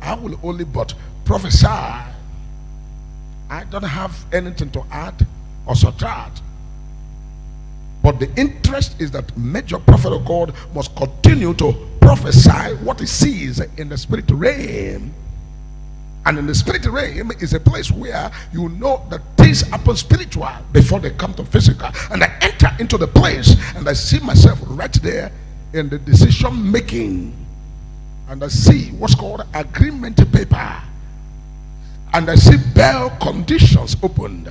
I will only but prophesy. I don't have anything to add or subtract. But the interest is that major prophet of God must continue to prophesy what he sees in the spirit realm. And in the spirit realm is a place where you know that things happen spiritual before they come to physical. And I enter into the place and I see myself right there in the decision making. And I see what's called agreement paper. And I see bail conditions opened.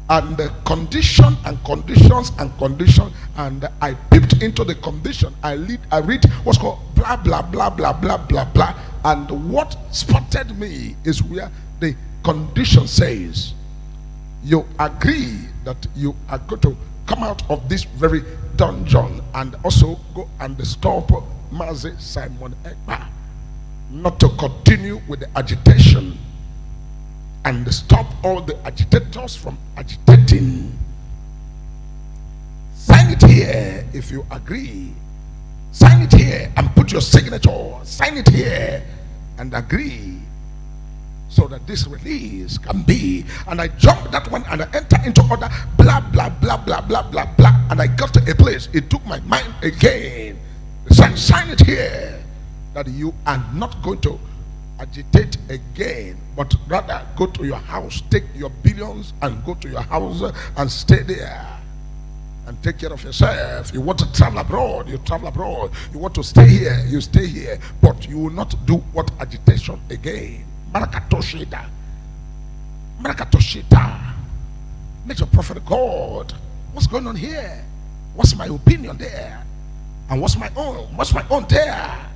And the condition and conditions and condition, and I peeped into the condition. I read what's called blah blah blah blah blah blah blah. And what spotted me is where the condition says, you agree that you are going to come out of this very dungeon and also go and stop Mazi Simon Ekpa, not to continue with the agitation, and stop all the agitators from agitating. Sign it here if you agree. Sign it here and put your signature. Sign it here and agree, so that this release can be. And I jumped that one and I enter into other blah blah blah blah blah blah blah. And I got to a place, it took my mind again. Sign it here that you are not going to agitate again, but rather go to your house, take your billions and go to your house and stay there and take care of yourself. You want to travel abroad, you travel abroad. You want to stay here, you stay here. But you will not do what agitation again. Marakatoshida. Marakatoshida. Major prophet of God. What's going on here? What's my opinion there? And what's my own? What's my own there?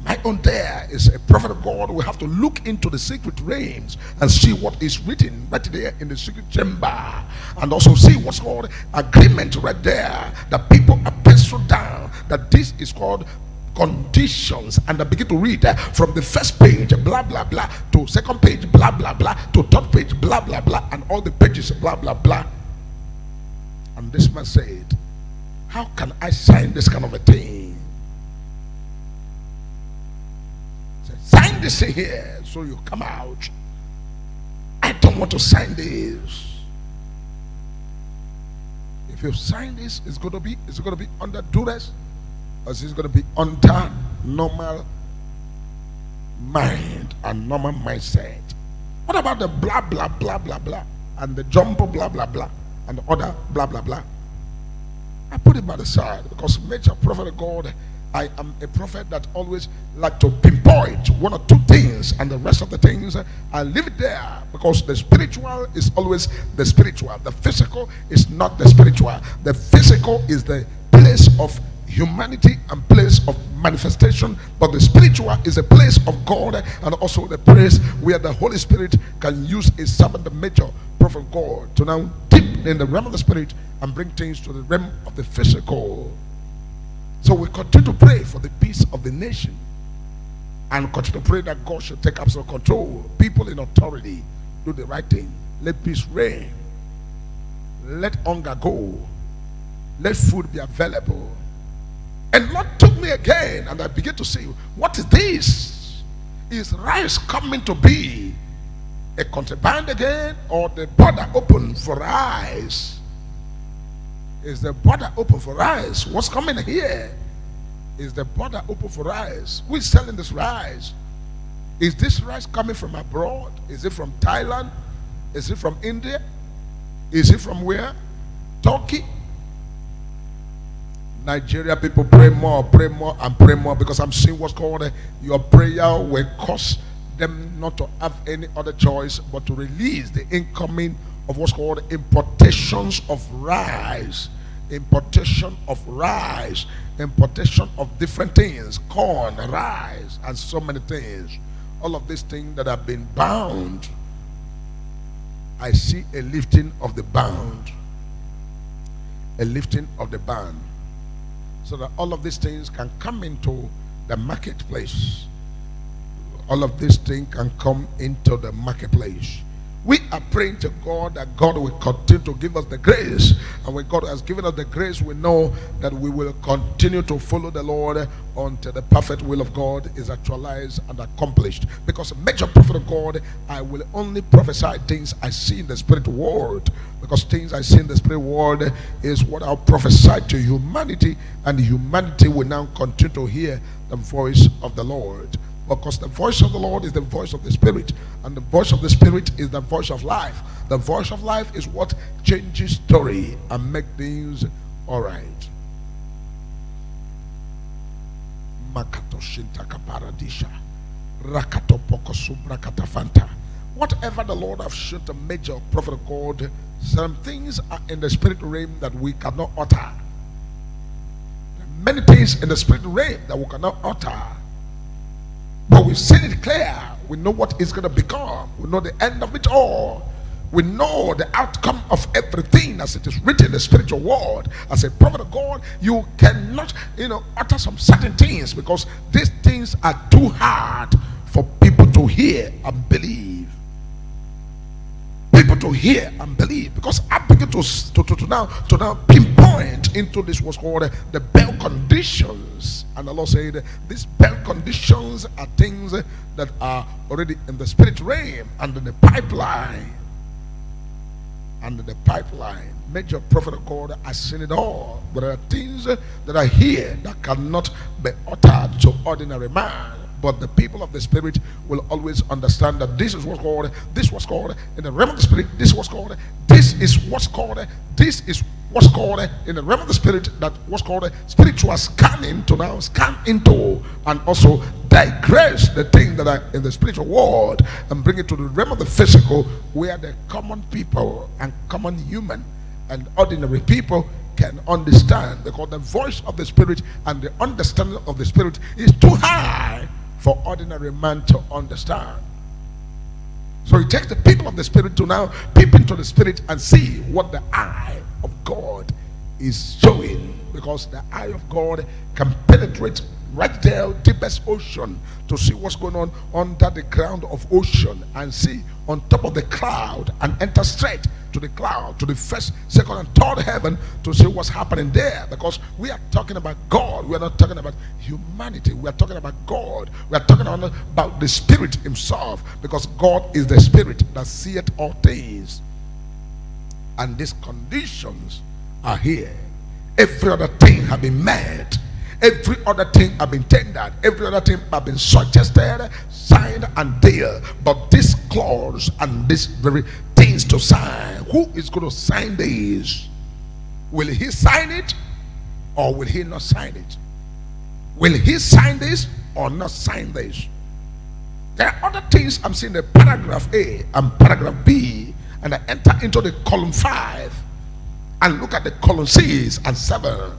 My own there is a prophet of God. We have to look into the secret realms and see what is written right there in the secret chamber, and also see what's called agreement right there. That people are penciled down that this is called conditions, and I begin to read from the first page blah blah blah to second page blah blah blah to third page blah blah blah, and all the pages blah blah blah. And this man said, how can I sign this kind of a thing? Sign this here so you come out. I don't want to sign this. If you sign this, it's going to be under duress, or it's going to be under normal mind and normal mindset. What about the blah blah blah blah blah and the jumbo blah blah blah and the other blah blah blah? I put it by the side because major prophet of God, I am a prophet that always like to pinpoint one or two things, and the rest of the things I leave it there, because the spiritual is always the spiritual. The physical is not the spiritual. The physical is the place of humanity and place of manifestation, but the spiritual is a place of God, and also the place where the Holy Spirit can use a servant, the major prophet of God, to now dip in the realm of the spirit and bring things to the realm of the physical. So we continue to pray for the peace of the nation, and continue to pray that God should take absolute control. People in authority do the right thing. Let peace reign. Let hunger go. Let food be available. And Lord took me again, and I began to see, what is this? Is rice coming to be a contraband again, or the border open for rice? Is the border open for rice? What's coming here? Is the border open for rice? Who is selling this rice? Is this rice coming from abroad? Is it from Thailand? Is it from India? Is it from where? Turkey? Nigeria people, pray more, and pray more, because I'm seeing what's called your prayer will cause them not to have any other choice but to release the incoming of what's called importations of rice, importation of rice, importation of different things, corn, rice, and so many things. All of these things that have been bound, I see a lifting of the bound, a lifting of the band, so that all of these things can come into the marketplace. All of these things can come into the marketplace. We are praying to God that God will continue to give us the grace. And when God has given us the grace, we know that we will continue to follow the Lord until the perfect will of God is actualized and accomplished. Because a major prophet of God, I will only prophesy things I see in the spirit world. Because things I see in the spirit world is what I'll prophesy to humanity, and humanity will now continue to hear the voice of the Lord. Because the voice of the Lord is the voice of the Spirit, and the voice of the Spirit is the voice of life. The voice of life is what changes story and make things all right. Makato shintaka paradisha, rakato poko subrakata fanta. Whatever the Lord has shown to major prophet of God, some things are in the spirit realm that we cannot utter. There are many things in the spirit realm that we cannot utter. But we've seen it clear. We know what it's going to become. We know the end of it all. We know the outcome of everything as it is written in the spiritual world. As a prophet of God, you cannot, utter some certain things, because these things are too hard for people to hear and believe. People to hear and believe, because I begin to now pinpoint into this what's called the bell conditions. And the Lord said these bell conditions are things that are already in the spirit realm and in the pipeline. And in the pipeline, major prophet of God has seen it all. But there are things that are here that cannot be uttered to ordinary man. But the people of the spirit will always understand that this is what's called, this was called in the realm of the spirit, this was called, this is what's called, this is what's called in the realm of the spirit, that was called spiritual scanning, to now scan into and also digress the things that are in the spiritual world and bring it to the realm of the physical, where the common people and common human and ordinary people can understand, because the voice of the spirit and the understanding of the spirit is too high for ordinary man to understand. So it takes the people of the spirit to now peep into the spirit and see what the eye of God is showing, because the eye of God can penetrate right there, deepest ocean, to see what's going on under the ground of ocean, and see on top of the cloud, and enter straight to the cloud, to the first, second, and third heaven, to see what's happening there. Because we are talking about God, we are not talking about humanity. We are talking about God. We are talking about the Spirit Himself, because God is the Spirit that seeth all things. And these conditions are here. Every other thing have been met. Every other thing have been tendered. Every other thing have been suggested, signed, and there. But this clause and this very things to sign, who is going to sign these? Will he sign it, or will he not sign it? Will he sign this or not sign this? There are other things I'm seeing in paragraph A and paragraph B, and I enter into the column 5 and look at the column 6 and 7.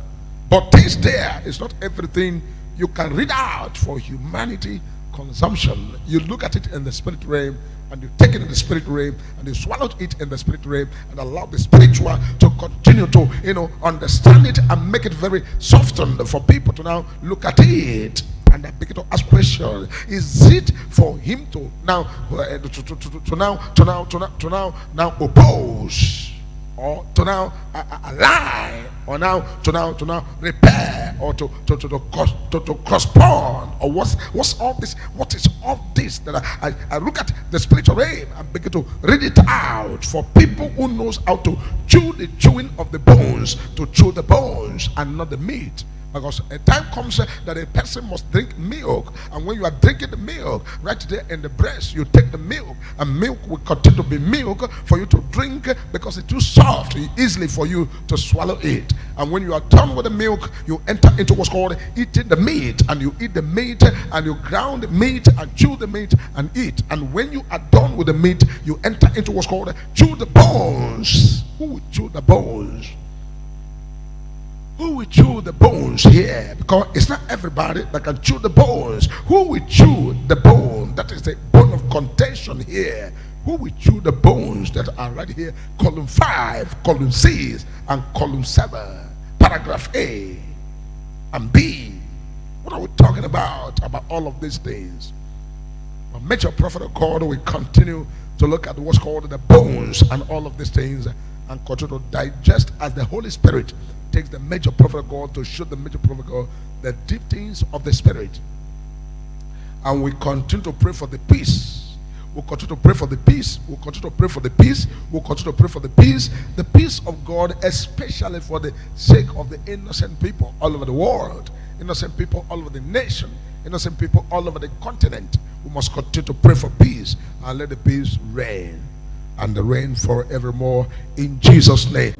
But things there is not everything you can read out for humanity consumption. You look at it in the spirit realm, and you take it in the spirit realm, and you swallow it in the spirit realm, and allow the spiritual to continue to understand it and make it very softened for people to now look at it. And I begin to ask questions: is it for him to now now oppose, or to now align, or now to repair, or to correspond, or what's all this? What is all this that I look at the spiritual realm and begin to read it out for people who knows how to chew the chewing of the bones, to chew the bones and not the meat. Because a time comes that a person must drink milk, and when you are drinking the milk, right there in the breast, you take the milk, and milk will continue to be milk for you to drink, because it's too soft, easily for you to swallow it. And when you are done with the milk, you enter into what's called eating the meat, and you eat the meat, and you ground the meat, and chew the meat, and eat. And when you are done with the meat, you enter into what's called chew the bones. Who will chew the bones? Who will chew the bones here? Because it's not everybody that can chew the bones. Who will chew the bone? That is the bone of contention here. Who will chew the bones that are right here? Column 5, column 6, and column 7. Paragraph A and B. What are we talking about all of these things? A major prophet of God will continue to look at what's called the bones and all of these things and continue to digest as the Holy Spirit takes the major prophet of God to show the major prophet of God the deep things of the Spirit. And we continue to pray for the peace. We'll continue to pray for the peace. We'll continue to pray for the peace. We'll continue to pray for the peace. The peace of God, especially for the sake of the innocent people all over the world, innocent people all over the nation, innocent people all over the continent. We must continue to pray for peace and let the peace reign and reign forevermore in Jesus' name.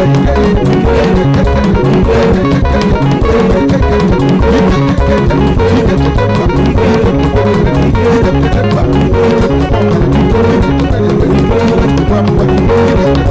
Thank you.